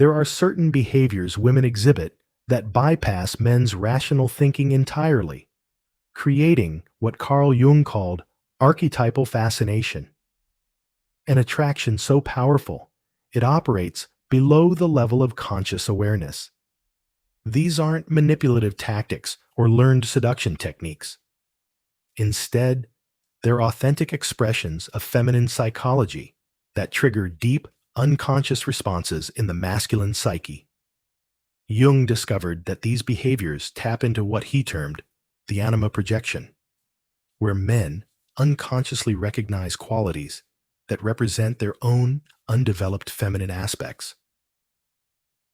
There are certain behaviors women exhibit that bypass men's rational thinking entirely, creating what Carl Jung called archetypal fascination, an attraction so powerful it operates below the level of conscious awareness. These aren't manipulative tactics or learned seduction techniques. Instead, they're authentic expressions of feminine psychology that trigger deep, unconscious responses in the masculine psyche. Jung discovered that these behaviors tap into what he termed the anima projection, where men unconsciously recognize qualities that represent their own undeveloped feminine aspects.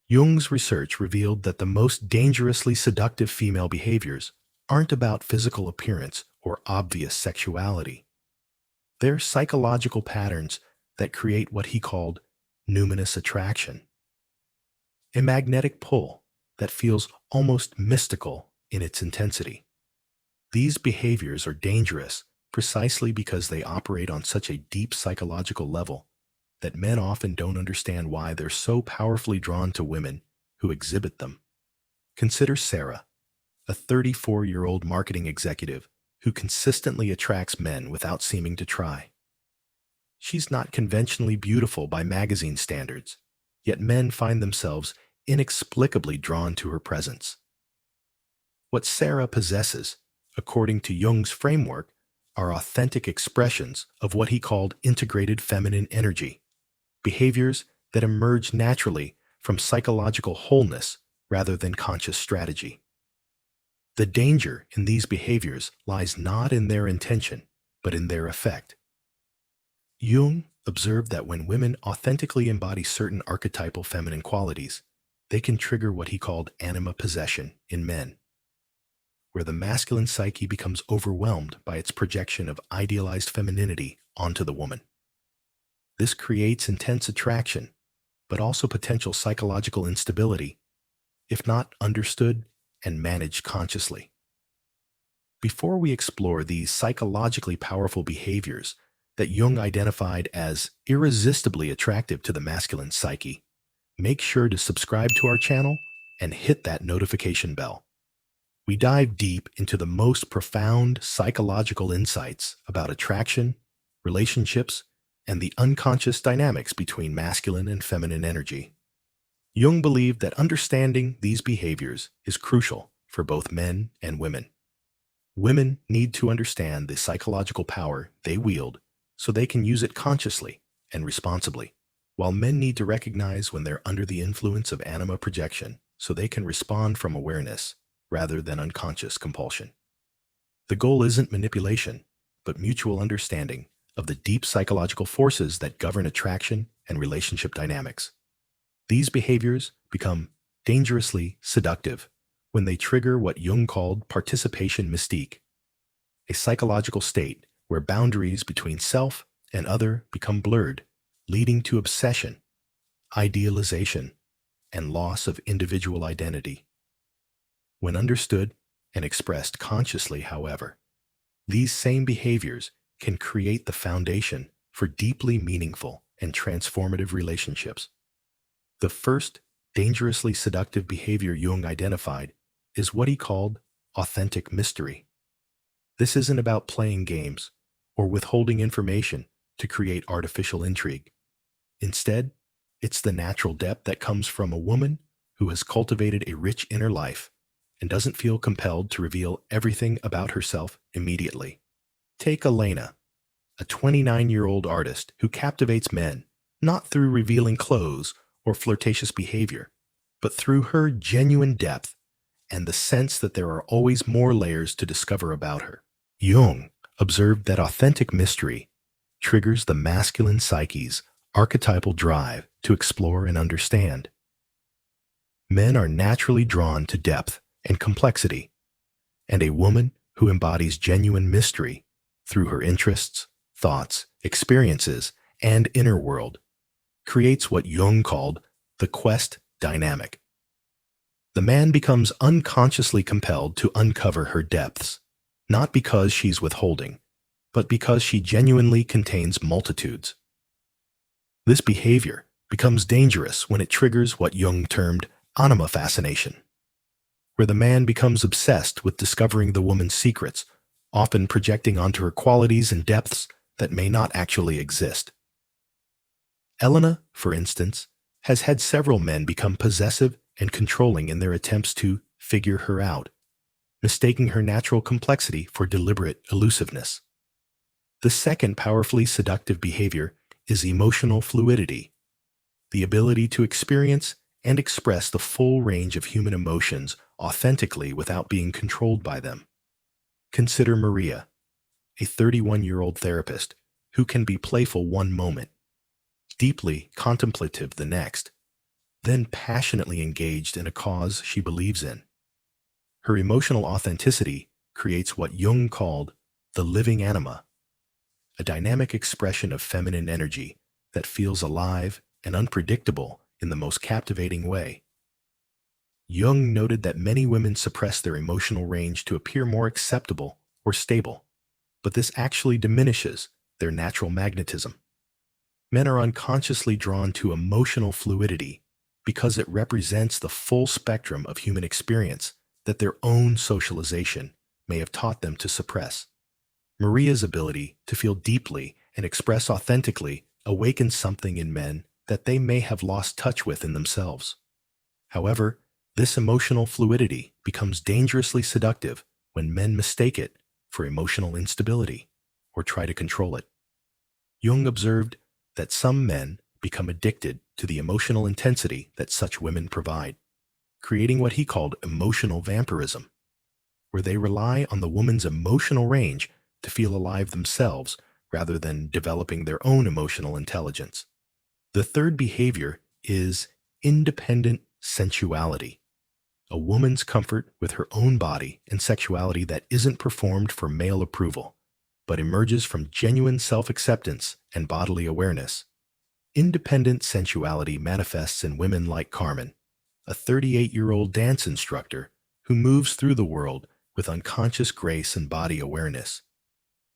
Jung's research revealed that the most dangerously seductive female behaviors aren't about physical appearance or obvious sexuality. They're psychological patterns that create what he called numinous attraction, a magnetic pull that feels almost mystical in its intensity. These behaviors are dangerous precisely because they operate on such a deep psychological level that men often don't understand why they're so powerfully drawn to women who exhibit them. Consider Sarah, a 34-year-old marketing executive who consistently attracts men without seeming to try. She's not conventionally beautiful by magazine standards, yet men find themselves inexplicably drawn to her presence. What Sarah possesses, according to Jung's framework, are authentic expressions of what he called integrated feminine energy, behaviors that emerge naturally from psychological wholeness rather than conscious strategy. The danger in these behaviors lies not in their intention, but in their effect. Jung observed that when women authentically embody certain archetypal feminine qualities, they can trigger what he called anima possession in men, where the masculine psyche becomes overwhelmed by its projection of idealized femininity onto the woman. This creates intense attraction, but also potential psychological instability, if not understood and managed consciously. Before we explore these psychologically powerful behaviors that Jung identified as irresistibly attractive to the masculine psyche, make sure to subscribe to our channel and hit that notification bell. We dive deep into the most profound psychological insights about attraction, relationships, and the unconscious dynamics between masculine and feminine energy. Jung believed that understanding these behaviors is crucial for both men and women. Women need to understand the psychological power they wield so they can use it consciously and responsibly, while men need to recognize when they're under the influence of anima projection so they can respond from awareness rather than unconscious compulsion. The goal isn't manipulation, but mutual understanding of the deep psychological forces that govern attraction and relationship dynamics. These behaviors become dangerously seductive when they trigger what Jung called participation mystique, a psychological state where boundaries between self and other become blurred, leading to obsession, idealization, and loss of individual identity. When understood and expressed consciously, however, these same behaviors can create the foundation for deeply meaningful and transformative relationships. The first dangerously seductive behavior Jung identified is what he called authentic mystery. This isn't about playing games or withholding information to create artificial intrigue. Instead, it's the natural depth that comes from a woman who has cultivated a rich inner life and doesn't feel compelled to reveal everything about herself immediately. Take Elena, a 29-year-old artist who captivates men not through revealing clothes or flirtatious behavior, but through her genuine depth and the sense that there are always more layers to discover about her. Jung observed that authentic mystery triggers the masculine psyche's archetypal drive to explore and understand. Men are naturally drawn to depth and complexity, and a woman who embodies genuine mystery through her interests, thoughts, experiences, and inner world creates what Jung called the quest dynamic. The man becomes unconsciously compelled to uncover her depths, not because she's withholding, but because she genuinely contains multitudes. This behavior becomes dangerous when it triggers what Jung termed anima fascination, where the man becomes obsessed with discovering the woman's secrets, often projecting onto her qualities and depths that may not actually exist. Elena, for instance, has had several men become possessive and controlling in their attempts to figure her out, mistaking her natural complexity for deliberate elusiveness. The second powerfully seductive behavior is emotional fluidity, the ability to experience and express the full range of human emotions authentically without being controlled by them. Consider Maria, a 31-year-old therapist who can be playful one moment, deeply contemplative the next, then passionately engaged in a cause she believes in. Her emotional authenticity creates what Jung called the living anima, a dynamic expression of feminine energy that feels alive and unpredictable in the most captivating way. Jung noted that many women suppress their emotional range to appear more acceptable or stable, but this actually diminishes their natural magnetism. Men are unconsciously drawn to emotional fluidity because it represents the full spectrum of human experience that their own socialization may have taught them to suppress. Maria's ability to feel deeply and express authentically awakens something in men that they may have lost touch with in themselves. However, this emotional fluidity becomes dangerously seductive when men mistake it for emotional instability or try to control it. Jung observed that some men become addicted to the emotional intensity that such women provide, creating what he called emotional vampirism, where they rely on the woman's emotional range to feel alive themselves rather than developing their own emotional intelligence. The third behavior is independent sensuality, a woman's comfort with her own body and sexuality that isn't performed for male approval, but emerges from genuine self-acceptance and bodily awareness. Independent sensuality manifests in women like Carmen, a 38-year-old dance instructor who moves through the world with unconscious grace and body awareness.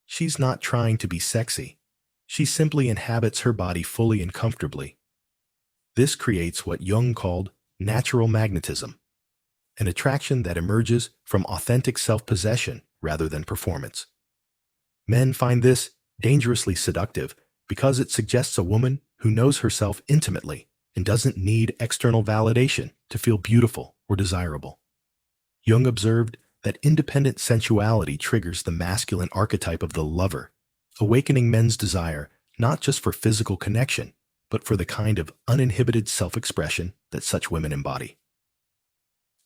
She's not trying to be sexy. She simply inhabits her body fully and comfortably. This creates what Jung called natural magnetism, an attraction that emerges from authentic self-possession rather than performance. Men find this dangerously seductive because it suggests a woman who knows herself intimately and doesn't need external validation to feel beautiful or desirable. Jung observed that independent sensuality triggers the masculine archetype of the lover, awakening men's desire not just for physical connection, but for the kind of uninhibited self-expression that such women embody.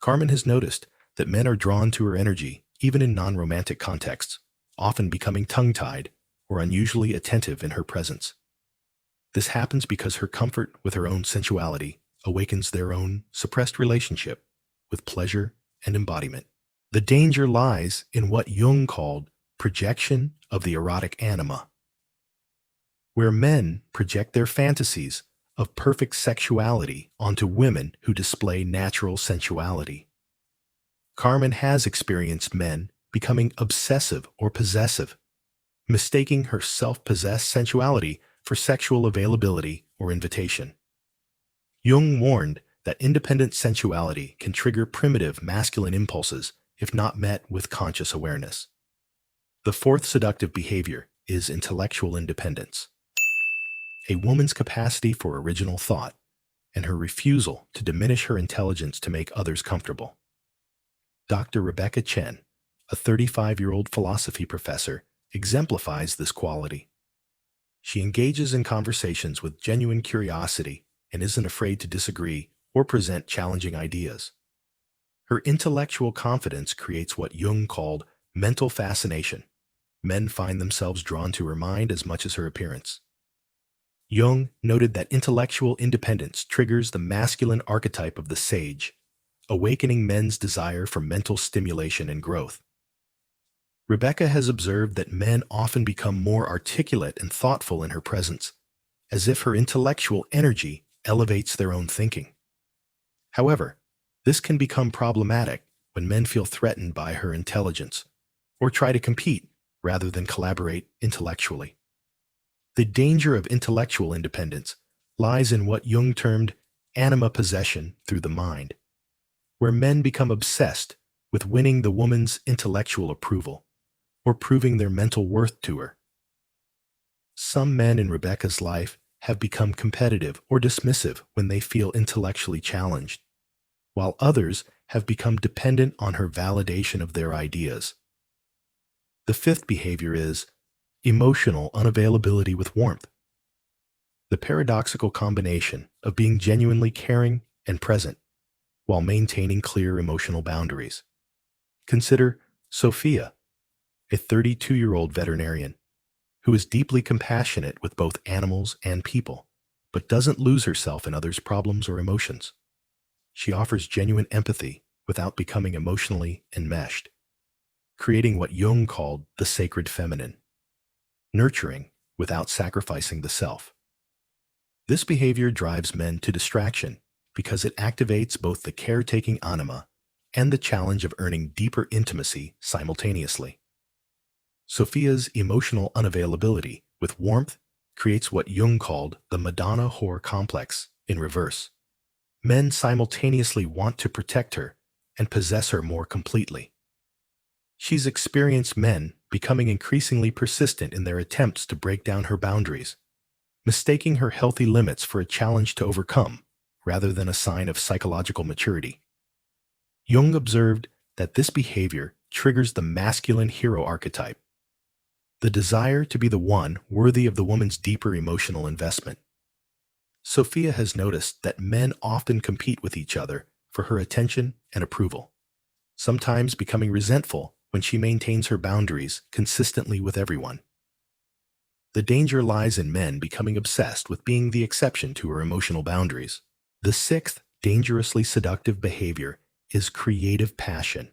Carmen has noticed that men are drawn to her energy even in non-romantic contexts, often becoming tongue-tied or unusually attentive in her presence. This happens because her comfort with her own sensuality awakens their own suppressed relationship with pleasure and embodiment. The danger lies in what Jung called projection of the erotic anima, where men project their fantasies of perfect sexuality onto women who display natural sensuality. Carmen has experienced men becoming obsessive or possessive, mistaking her self-possessed sensuality for sexual availability or invitation. Jung warned that independent sensuality can trigger primitive masculine impulses if not met with conscious awareness. The fourth seductive behavior is intellectual independence, a woman's capacity for original thought and her refusal to diminish her intelligence to make others comfortable. Dr. Rebecca Chen, a 35-year-old philosophy professor, exemplifies this quality. She engages in conversations with genuine curiosity and isn't afraid to disagree or present challenging ideas. Her intellectual confidence creates what Jung called mental fascination. Men find themselves drawn to her mind as much as her appearance. Jung noted that intellectual independence triggers the masculine archetype of the sage, awakening men's desire for mental stimulation and growth. Rebecca has observed that men often become more articulate and thoughtful in her presence, as if her intellectual energy elevates their own thinking. However, this can become problematic when men feel threatened by her intelligence or try to compete rather than collaborate intellectually. The danger of intellectual independence lies in what Jung termed anima possession through the mind, where men become obsessed with winning the woman's intellectual approval or proving their mental worth to her. Some men in Rebecca's life have become competitive or dismissive when they feel intellectually challenged, while others have become dependent on her validation of their ideas. The fifth behavior is emotional unavailability with warmth. The paradoxical combination of being genuinely caring and present while maintaining clear emotional boundaries. Consider Sophia, a 32-year-old veterinarian who is deeply compassionate with both animals and people, but doesn't lose herself in others' problems or emotions. She offers genuine empathy without becoming emotionally enmeshed, creating what Jung called the sacred feminine, nurturing without sacrificing the self. This behavior drives men to distraction because it activates both the caretaking anima and the challenge of earning deeper intimacy simultaneously. Sophia's emotional unavailability with warmth creates what Jung called the Madonna whore complex in reverse. Men simultaneously want to protect her and possess her more completely. She's experienced men becoming increasingly persistent in their attempts to break down her boundaries, mistaking her healthy limits for a challenge to overcome rather than a sign of psychological maturity. Jung observed that this behavior triggers the masculine hero archetype, the desire to be the one worthy of the woman's deeper emotional investment. Sophia has noticed that men often compete with each other for her attention and approval, sometimes becoming resentful when she maintains her boundaries consistently with everyone. The danger lies in men becoming obsessed with being the exception to her emotional boundaries. The sixth dangerously seductive behavior is creative passion,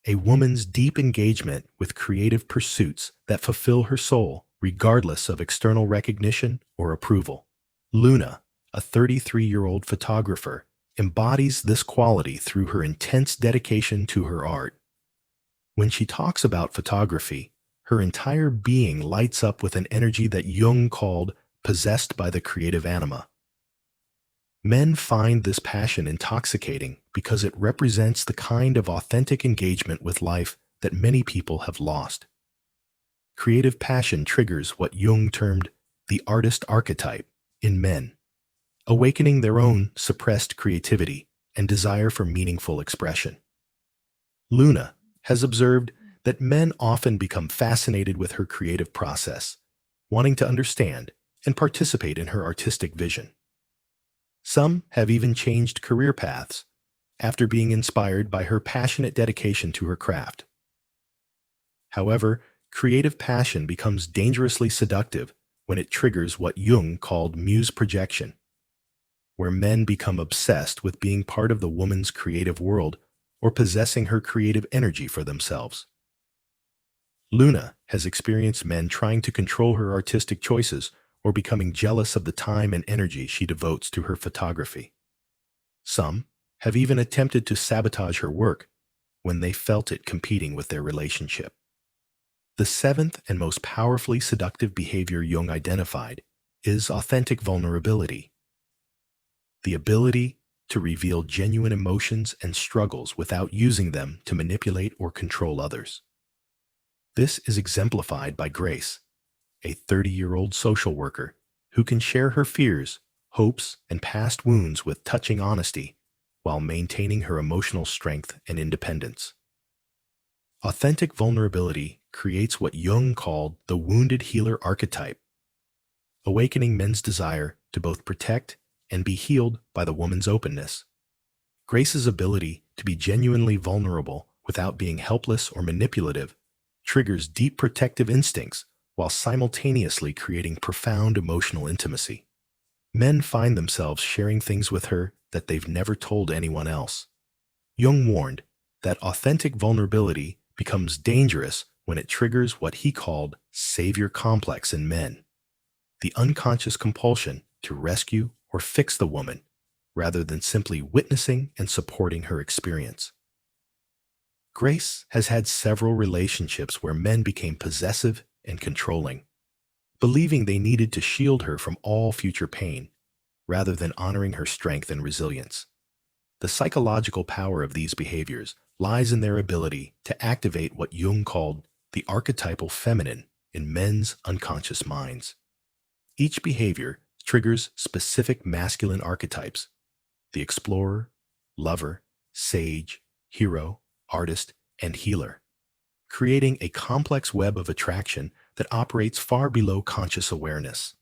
a woman's deep engagement with creative pursuits that fulfill her soul regardless of external recognition or approval. Luna, a 33-year-old photographer, embodies this quality through her intense dedication to her art. When she talks about photography, her entire being lights up with an energy that Jung called possessed by the creative anima. Men find this passion intoxicating because it represents the kind of authentic engagement with life that many people have lost. Creative passion triggers what Jung termed the artist archetype in men, awakening their own suppressed creativity and desire for meaningful expression. Luna has observed that men often become fascinated with her creative process, wanting to understand and participate in her artistic vision. Some have even changed career paths after being inspired by her passionate dedication to her craft. However, creative passion becomes dangerously seductive when it triggers what Jung called muse projection, where men become obsessed with being part of the woman's creative world or possessing her creative energy for themselves. Luna has experienced men trying to control her artistic choices or becoming jealous of the time and energy she devotes to her photography. Some have even attempted to sabotage her work when they felt it competing with their relationship. The seventh and most powerfully seductive behavior Jung identified is authentic vulnerability, the ability to reveal genuine emotions and struggles without using them to manipulate or control others. This is exemplified by Grace, a 30-year-old social worker who can share her fears, hopes, and past wounds with touching honesty while maintaining her emotional strength and independence. Authentic vulnerability creates what Jung called the wounded healer archetype, awakening men's desire to both protect and be healed by the woman's openness. Grace's ability to be genuinely vulnerable without being helpless or manipulative triggers deep protective instincts while simultaneously creating profound emotional intimacy. Men find themselves sharing things with her that they've never told anyone else. Jung warned that authentic vulnerability becomes dangerous when it triggers what he called savior complex in men, the unconscious compulsion to rescue or fix the woman rather than simply witnessing and supporting her experience. Grace has had several relationships where men became possessive and controlling, believing they needed to shield her from all future pain rather than honoring her strength and resilience. The psychological power of these behaviors lies in their ability to activate what Jung called the archetypal feminine in men's unconscious minds. Each behavior triggers specific masculine archetypes: the explorer, lover, sage, hero, artist, and healer, creating a complex web of attraction that operates far below conscious awareness.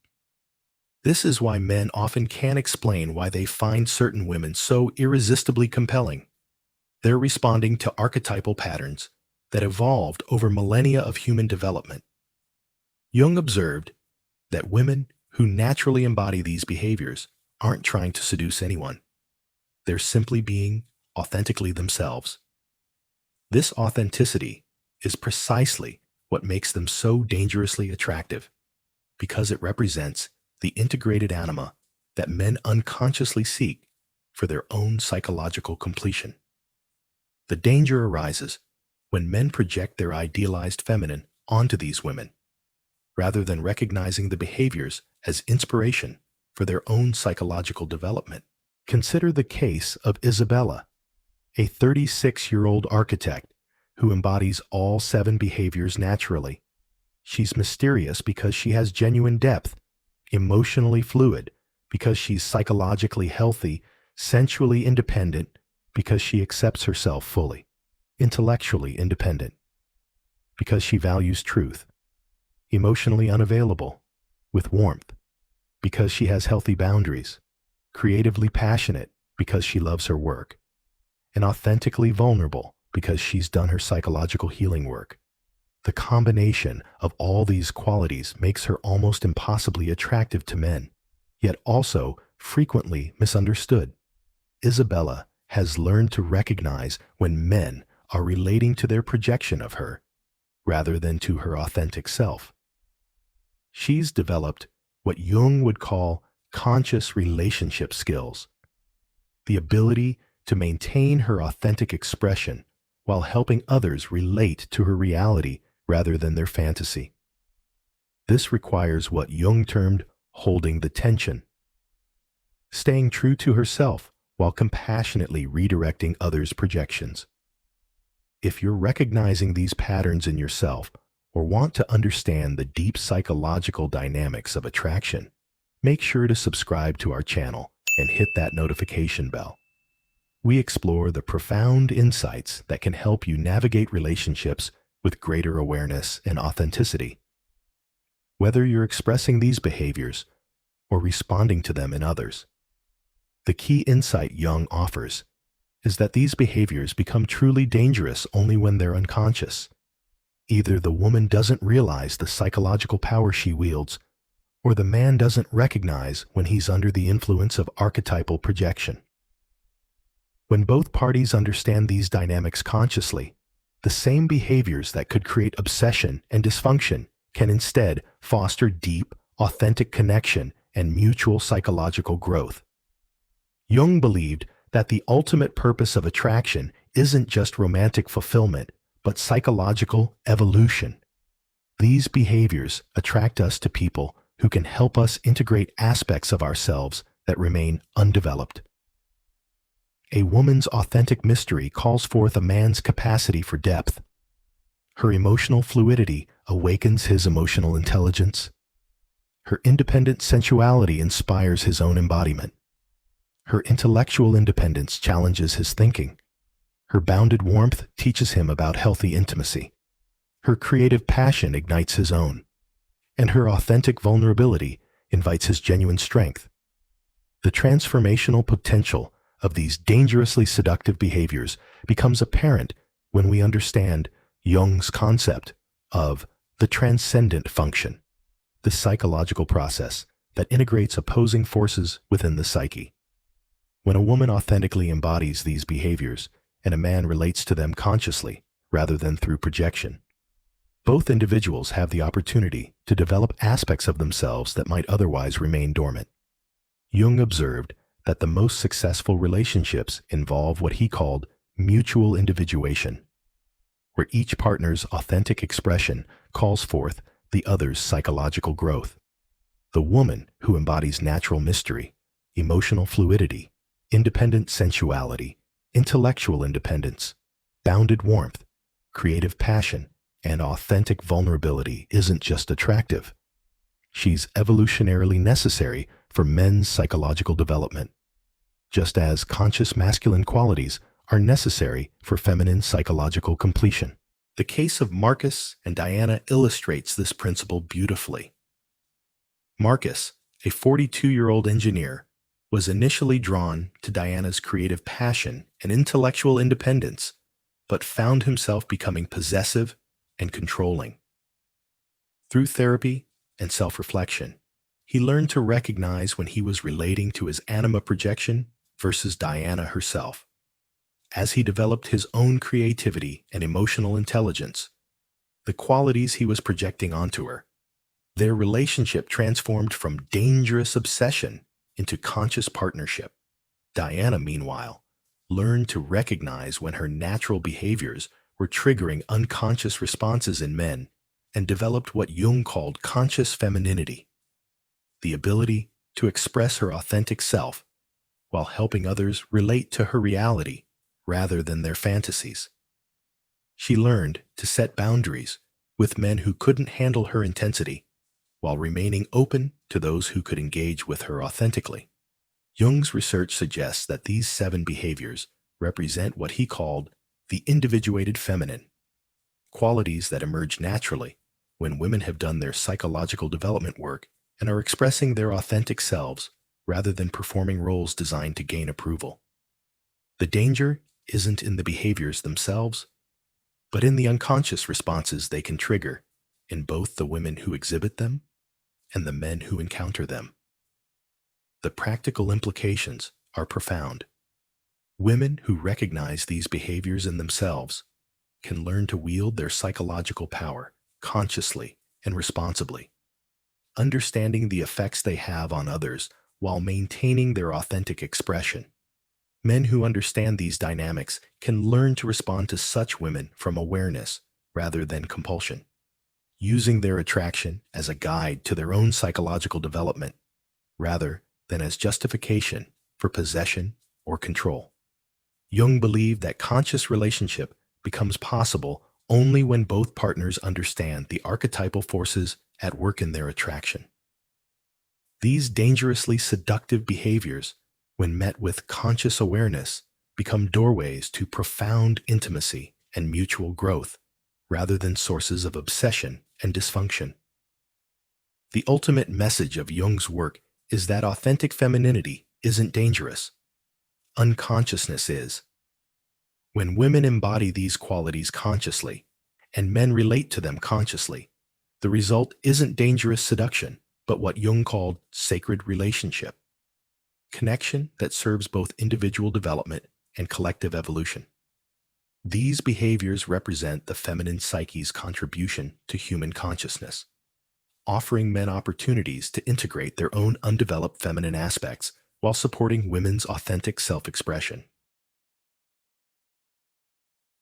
This is why men often can't explain why they find certain women so irresistibly compelling. They're responding to archetypal patterns that evolved over millennia of human development. Jung observed that women who naturally embody these behaviors aren't trying to seduce anyone. They're simply being authentically themselves. This authenticity is precisely what makes them so dangerously attractive, because it represents the integrated anima that men unconsciously seek for their own psychological completion. The danger arises when men project their idealized feminine onto these women, rather than recognizing the behaviors as inspiration for their own psychological development. Consider the case of Isabella, a 36-year-old architect who embodies all 7 behaviors naturally. She's mysterious because she has genuine depth, emotionally fluid because she's psychologically healthy, sensually independent because she accepts herself fully, intellectually independent because she values truth, emotionally unavailable with warmth because she has healthy boundaries, creatively passionate because she loves her work, and authentically vulnerable because she's done her psychological healing work. The combination of all these qualities makes her almost impossibly attractive to men, yet also frequently misunderstood. Isabella has learned to recognize when men are relating to their projection of her, rather than to her authentic self. She's developed what Jung would call conscious relationship skills, the ability to maintain her authentic expression while helping others relate to her reality rather than their fantasy. This requires what Jung termed holding the tension, staying true to herself while compassionately redirecting others' projections. If you're recognizing these patterns in yourself or want to understand the deep psychological dynamics of attraction, make sure to subscribe to our channel and hit that notification bell. We explore the profound insights that can help you navigate relationships with greater awareness and authenticity. Whether you're expressing these behaviors or responding to them in others, the key insight Jung offers is that these behaviors become truly dangerous only when they're unconscious. Either the woman doesn't realize the psychological power she wields, or the man doesn't recognize when he's under the influence of archetypal projection. When both parties understand these dynamics consciously, the same behaviors that could create obsession and dysfunction can instead foster deep, authentic connection and mutual psychological growth. Jung believed that the ultimate purpose of attraction isn't just romantic fulfillment, but psychological evolution. These behaviors attract us to people who can help us integrate aspects of ourselves that remain undeveloped. A woman's authentic mystery calls forth a man's capacity for depth. Her emotional fluidity awakens his emotional intelligence. Her independent sensuality inspires his own embodiment. Her intellectual independence challenges his thinking. Her bounded warmth teaches him about healthy intimacy. Her creative passion ignites his own. And her authentic vulnerability invites his genuine strength. The transformational potential of these dangerously seductive behaviors becomes apparent when we understand Jung's concept of the transcendent function, the psychological process that integrates opposing forces within the psyche. When a woman authentically embodies these behaviors and a man relates to them consciously rather than through projection, both individuals have the opportunity to develop aspects of themselves that might otherwise remain dormant. Jung observed that the most successful relationships involve what he called mutual individuation, where each partner's authentic expression calls forth the other's psychological growth. The woman who embodies natural mystery emotional fluidity, independent sensuality, intellectual independence, bounded warmth, creative passion, and authentic vulnerability isn't just attractive. She's evolutionarily necessary for men's psychological development, just as conscious masculine qualities are necessary for feminine psychological completion. The case of Marcus and Diana illustrates this principle beautifully. Marcus, a 42-year-old engineer, was initially drawn to Diana's creative passion and intellectual independence, but found himself becoming possessive and controlling. Through therapy and self-reflection, he learned to recognize when he was relating to his anima projection versus Diana herself. As he developed his own creativity and emotional intelligence, the qualities he was projecting onto her, their relationship transformed from dangerous obsession into conscious partnership. Diana, meanwhile, learned to recognize when her natural behaviors were triggering unconscious responses in men and developed what Jung called conscious femininity, the ability to express her authentic self while helping others relate to her reality rather than their fantasies. She learned to set boundaries with men who couldn't handle her intensity while remaining open to those who could engage with her authentically. Jung's research suggests that these 7 behaviors represent what he called the individuated feminine, qualities that emerge naturally when women have done their psychological development work and are expressing their authentic selves rather than performing roles designed to gain approval. The danger isn't in the behaviors themselves, but in the unconscious responses they can trigger in both the women who exhibit them and the men who encounter them. The practical implications are profound. Women who recognize these behaviors in themselves can learn to wield their psychological power consciously and responsibly, understanding the effects they have on others while maintaining their authentic expression. Men who understand these dynamics can learn to respond to such women from awareness rather than compulsion, using their attraction as a guide to their own psychological development rather than as justification for possession or control. Jung believed that conscious relationship becomes possible only when both partners understand the archetypal forces at work in their attraction. These dangerously seductive behaviors, when met with conscious awareness, become doorways to profound intimacy and mutual growth, rather than sources of obsession and dysfunction. The ultimate message of Jung's work is that authentic femininity isn't dangerous. Unconsciousness is. When women embody these qualities consciously, and men relate to them consciously, the result isn't dangerous seduction, but what Jung called sacred relationship. Connection that serves both individual development and collective evolution. These behaviors represent the feminine psyche's contribution to human consciousness, offering men opportunities to integrate their own undeveloped feminine aspects while supporting women's authentic self-expression.